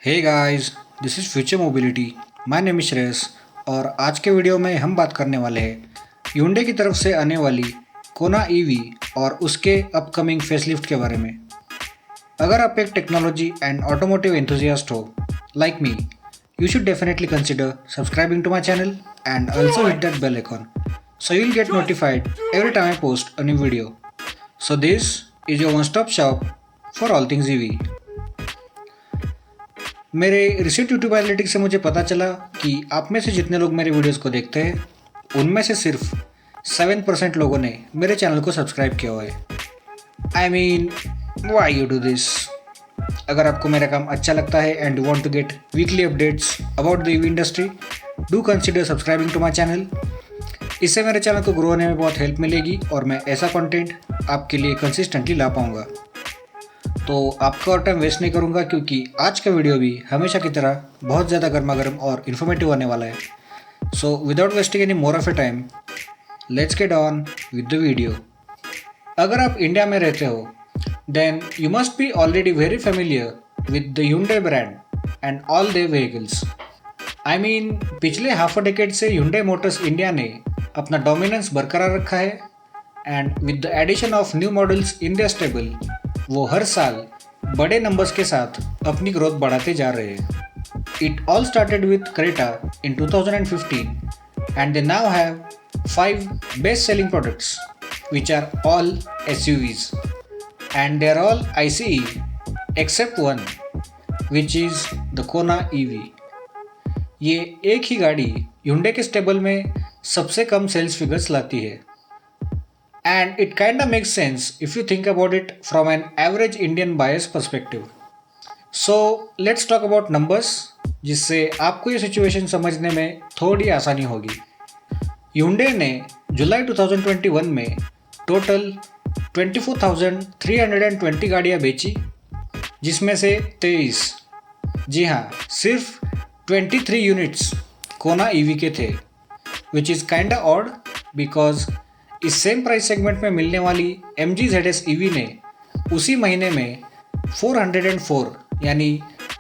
Hey guys, this is future mobility. My name is Shreyas और आज के वीडियो में हम बात करने वाले हैं Hyundai की तरफ से आने वाली कोना ईवी और उसके अपकमिंग फेसलिफ्ट के बारे में। अगर आप एक टेक्नोलॉजी एंड ऑटोमोटिव एंथुजियास्ट हो like me, you should definitely consider subscribing to my channel and also hit that bell icon so you'll get notified every time I post a new video. So this is your one-stop shop for all things EV. मेरे recent YouTube analytics से मुझे पता चला कि आप में से जितने लोग मेरे वीडियोस को देखते हैं उनमें से सिर्फ 7% लोगों ने मेरे चैनल को सब्सक्राइब किया हुआ है। I mean, why you do this? अगर आपको मेरा काम अच्छा लगता है and you want to get weekly updates about the EV industry, do consider subscribing to my channel. इससे मेरे चैनल को ग्रो होने में बहुत हेल्प मिलेगी और मैं ऐसा कंटेंट आपके लिए कंसिस्टेंटली ला पाऊँगा। तो आपका और टाइम वेस्ट नहीं करूँगा क्योंकि आज का वीडियो भी हमेशा की तरह बहुत ज़्यादा गर्मा गर्म और इन्फॉर्मेटिव होने वाला है। So without wasting any more of a time, let's get on with the video. अगर आप इंडिया में रहते हो then you must be already very familiar with the Hyundai brand and all their vehicles. I mean, पिछले half a decade से Hyundai motors India ने अपना dominance बरकरार रखा है and with the addition of new models in the stable, वो हर साल बड़े नंबर्स के साथ अपनी ग्रोथ बढ़ाते जा रहे हैं। It all started with Creta in 2015 and they now have 5 best selling products which are all SUVs and they are all ICE except one which is the Kona EV। ये एक ही गाड़ी Hyundai के stable में सबसे कम sales figures लाती है and it kinda makes sense if you think about it from an average Indian buyer's perspective। So let's talk about numbers जिससे आपको ये सिचुएशन समझने में थोड़ी आसानी होगी। Hyundai ने जुलाई 2021 में टोटल 24,320 गाड़ियाँ बेची, जिसमें से 23, जी हाँ, सिर्फ 23 यूनिट्स कोना ईवी के थे, which is kinda odd because इस सेम प्राइस सेगमेंट में मिलने वाली MG ZS ईवी ने उसी महीने में 404 यानी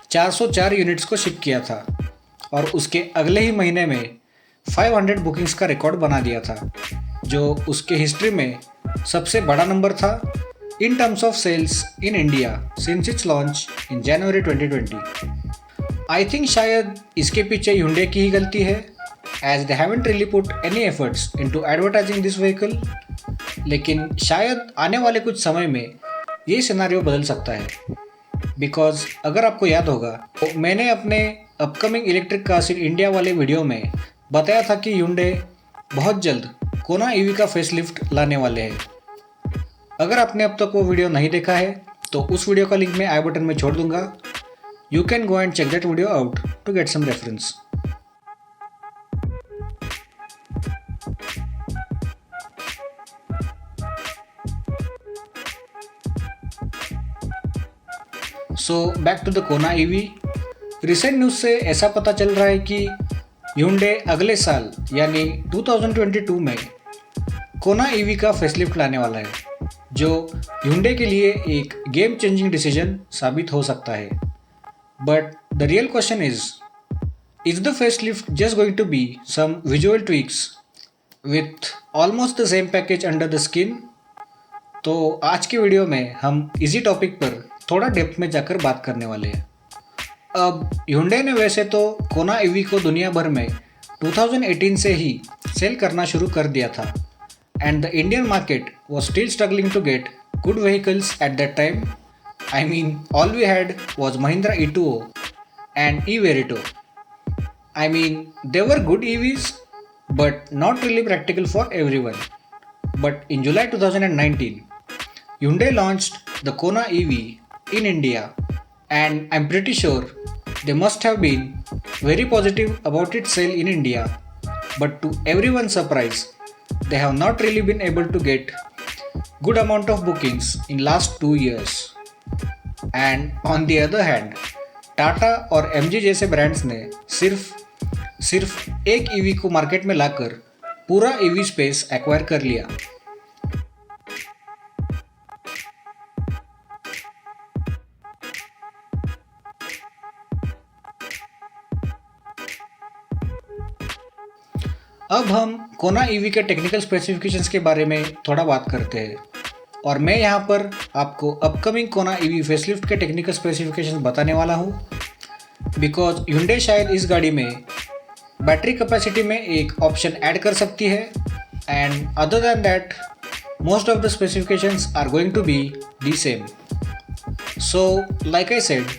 404 यूनिट्स को शिप किया था और उसके अगले ही महीने में 500 बुकिंग्स का रिकॉर्ड बना दिया था, जो उसके हिस्ट्री में सबसे बड़ा नंबर था in terms of sales in India since its launch in January 2020। I think शायद इसके पीछे Hyundai की ही गलती है as they haven't really put any efforts into advertising this vehicle. लेकिन शायद आने वाले कुछ समय में ये सिनेरियो बदल सकता है बिकॉज अगर आपको याद होगा तो मैंने अपने upcoming electric cars in India वाले वीडियो में बताया था कि Hyundai बहुत जल्द कोना ईवी का फेसलिफ्ट लाने वाले हैं। अगर आपने अब तक वो वीडियो नहीं देखा है तो उस वीडियो का लिंक मैं आई बटन में छोड़ दूंगा। You can go and check that video out to get some reference. So back to the Kona EV. Recent news से ऐसा पता चल रहा है कि Hyundai अगले साल यानी 2022 में कोना ईवी का फेसलिफ्ट लाने वाला है, जो Hyundai के लिए एक गेम चेंजिंग डिसीजन साबित हो सकता है। But the real question is the facelift just going to be some visual tweaks with almost the same package under the skin? तो आज की वीडियो में हम इसी टॉपिक पर थोड़ा डेप्थ में जाकर बात करने वाले हैं। अब Hyundai ने वैसे तो कोना ईवी को दुनिया भर में 2018 से ही सेल करना शुरू कर दिया था and the Indian market was still struggling to get good vehicles at that time. I mean, all we had was Mahindra E2O and E-Verito. I mean, they were good EVs but not really practical for everyone. But in July 2019, Hyundai launched the Kona EV in India and I'm pretty sure they must have been very positive about its sale in India. But to everyone's surprise, they have not really been able to get good amount of bookings in last 2 years। And on the other hand, Tata और MG जैसे brands ने सिर्फ एक EV को market में लाकर पूरा EV space acquire कर लिया। अब हम कोना ईवी के टेक्निकल स्पेसिफिकेशंस के बारे में थोड़ा बात करते हैं और मैं यहाँ पर आपको अपकमिंग कोना ईवी फेसलिफ्ट के टेक्निकल स्पेसिफिकेशंस बताने वाला हूँ बिकॉज Hyundai शायद इस गाड़ी में बैटरी कैपेसिटी में एक ऑप्शन ऐड कर सकती है and other than that most of the specifications are going to be the same. So, like I said,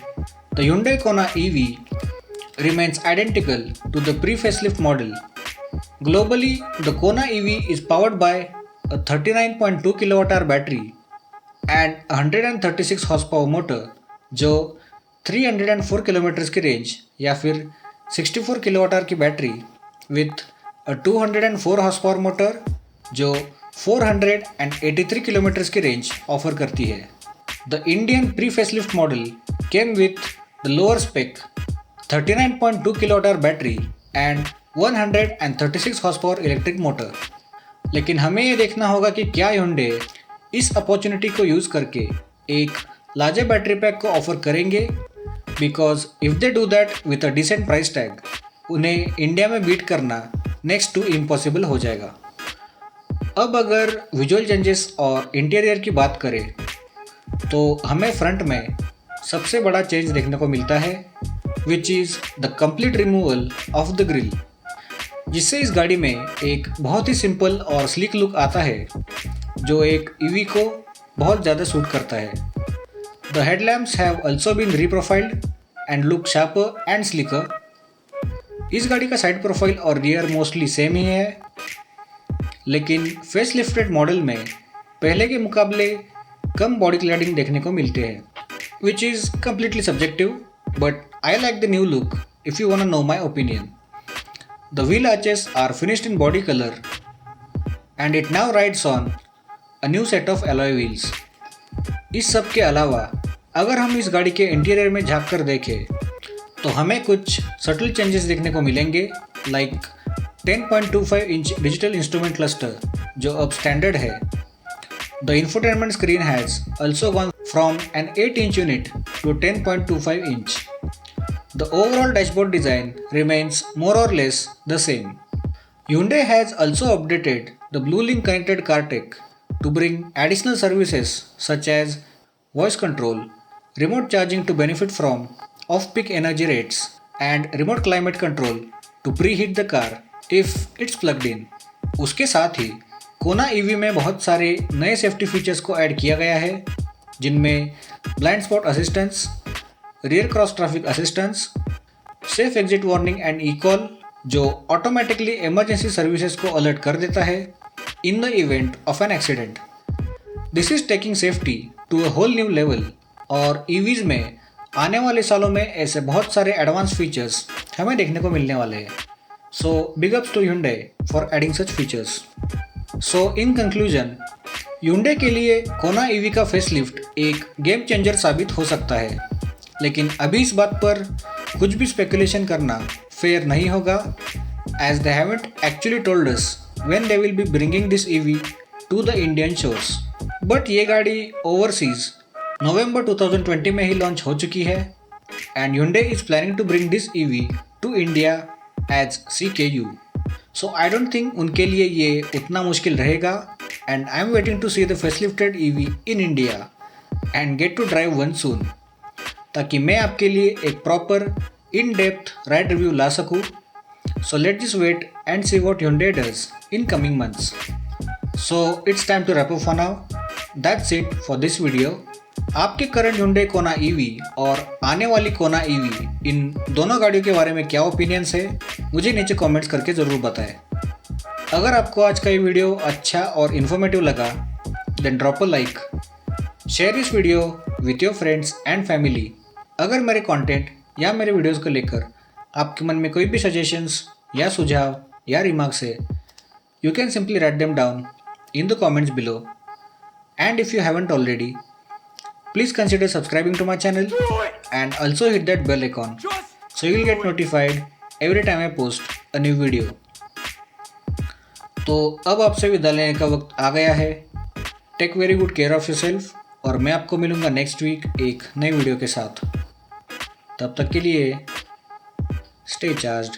the Hyundai Kona EV remains identical to the pre-facelift model. Globally, the Kona EV is powered by a 39.2 kWh battery and 136 horsepower motor जो 304 km की range या फिर 64 kWh की battery with a 204 horsepower motor जो 483 kilometre की range offer करती है. The Indian pre facelift model came with the lower spec 39.2 kWh battery and 136 horse power electric motor. लेकिन हमें ये देखना होगा कि क्या Hyundai इस अपॉर्चुनिटी को यूज़ करके एक लार्जर बैटरी पैक को ऑफर करेंगे because if they do that with a decent price tag उन्हें इंडिया में बीट करना नेक्स्ट टू इम्पॉसिबल हो जाएगा. अब अगर विजुअल चेंजेस और इंटीरियर की बात करें तो हमें फ्रंट में सबसे बड़ा चेंज देखने को मिलता है which is the complete removal of the grill जिससे इस गाड़ी में एक बहुत ही सिंपल और स्लिक लुक आता है जो एक ईवी को बहुत ज़्यादा सूट करता है. The headlamps have also been reprofiled and look sharper and slicker. इस गाड़ी का साइड प्रोफाइल और रियर मोस्टली सेम ही है लेकिन फेस लिफ्टेड मॉडल में पहले के मुकाबले कम बॉडी क्लैडिंग देखने को मिलते हैं which is completely subjective but I like the new look if you want to know my opinion. The wheel arches are finished in body colour and it now rides on a new set of alloy wheels. इस सब के अलावा अगर हम इस गाड़ी के interior में झाँक कर देखें तो हमें कुछ सटल चेंजेस देखने को मिलेंगे like 10.25 inch digital instrument cluster जो अब स्टैंडर्ड है. The infotainment screen has also gone from an 8 inch unit to 10.25 inch. The overall dashboard design remains more or less the same. Hyundai has also updated the BlueLink connected car tech to bring additional services such as voice control, remote charging to benefit from off-peak energy rates, and remote climate control to preheat the car if it's plugged in. उसके साथ ही कोना EV में बहुत सारे नए safety features को add किया गया है जिनमें blind spot assistance, rear cross traffic assistance, safe exit warning and E call जो ऑटोमेटिकली इमरजेंसी सर्विसेज को अलर्ट कर देता है in the event of an accident. This is taking safety to a whole new level और EVs में आने वाले सालों में ऐसे बहुत सारे एडवांस फीचर्स हमें देखने को मिलने वाले हैं. So big ups to Hyundai for adding such features. So in conclusion Hyundai के लिए कोना ईवी का फेसलिफ्ट एक गेम चेंजर साबित हो सकता है लेकिन अभी इस बात पर कुछ भी स्पेकुलेशन करना फेयर नहीं होगा as they haven't actually told us when they will be bringing this EV to the Indian shores. But ये गाड़ी ओवरसीज नवंबर 2020 में ही लॉन्च हो चुकी है and Hyundai is planning to bring this EV to India as CKU. So I don't think उनके लिए ये उतना मुश्किल रहेगा and I am waiting to see the facelifted EV in India and get to drive one soon ताकि मैं आपके लिए एक proper in depth ride review ला सकूँ. So let just wait and see what Hyundai does in coming months. So it's time to wrap up for now. That's it for this video. आपके current Hyundai Kona EV और आने वाली कोना EV इन दोनों गाड़ियों के बारे में क्या ओपिनियंस है मुझे नीचे कमेंट्स करके ज़रूर बताएं. अगर आपको आज का ये वीडियो अच्छा और इन्फॉर्मेटिव लगा then drop a like. Share this video with your friends and family. अगर मेरे कंटेंट या मेरे वीडियोज़ को लेकर आपके मन में कोई भी सजेशंस या सुझाव या रिमार्क्स है you can simply write them down in the comments below. And if you haven't already please consider subscribing to my channel and also hit that bell icon so you'll get notified every time I post a new video. तो अब आपसे विदा लेने का वक्त आ गया है. Take very good care of yourself और मैं आपको मिलूँगा नेक्स्ट वीक एक नई वीडियो के साथ. तब तक के लिए स्टे चार्ज्ड.